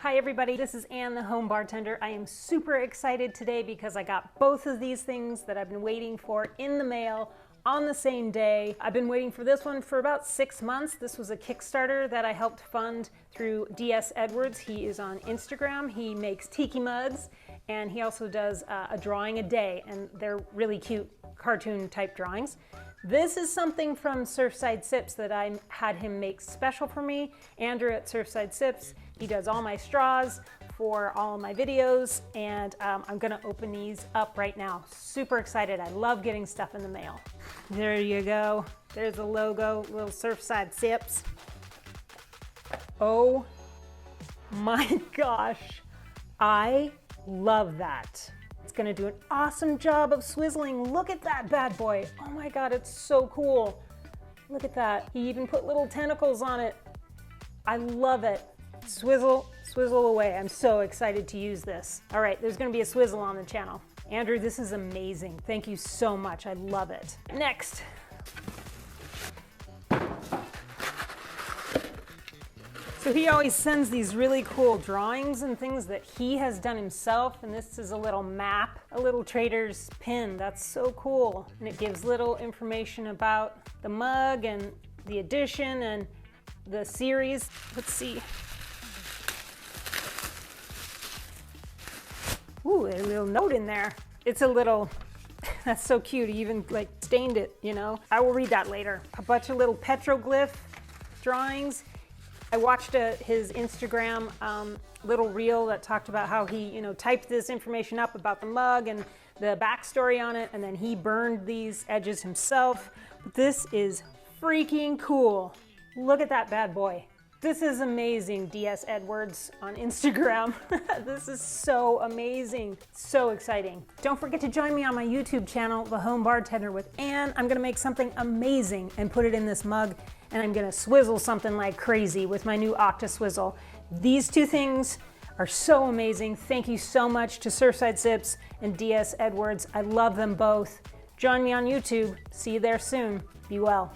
Hi everybody, this is Ann, the home bartender. I am super excited today because I got both of these things that I've been waiting for in the mail on the same day. I've been waiting for this one for about 6 months. This was a Kickstarter that I helped fund through DS Edwards. He is on Instagram. He makes Tiki Mugs and he also does a drawing a day, and they're really cute cartoon type drawings. This is something from SurfSide Sips that I had him make special for me. Andrew at SurfSide Sips, he does all my straws for all of my videos, and I'm gonna open these up right now. Super excited. I love getting stuff in the mail. There you go. There's the logo, little SurfSide Sips. Oh my gosh, I love that. It's gonna do an awesome job of swizzling. Look at that bad boy. Oh my God, it's so cool. Look at that. He even put little tentacles on it. I love it. Swizzle, swizzle away. I'm so excited to use this. All right, there's gonna be a swizzle on the channel. Andrew, this is amazing. Thank you so much. I love it. Next. So he always sends these really cool drawings and things that he has done himself, and this is a little map, a little trader's pin. That's so cool. And it gives little information about the mug and the edition and the series. Let's see. Ooh, a little note in there. It's a little, that's so cute. He even like stained it, you know. I will read that later. A bunch of little petroglyph drawings. I watched his Instagram little reel that talked about how he, typed this information up about the mug and the backstory on it, and then he burned these edges himself. But this is freaking cool. Look at that bad boy. This is amazing, DS Edwards on Instagram. This is so amazing, so exciting. Don't forget to join me on my YouTube channel, The Home Bartender with Ann. I'm gonna make something amazing and put it in this mug, and I'm gonna swizzle something like crazy with my new Octa Swizzle. These two things are so amazing. Thank you so much to SurfSide Sips and DS Edwards. I love them both. Join me on YouTube. See you there soon. Be well.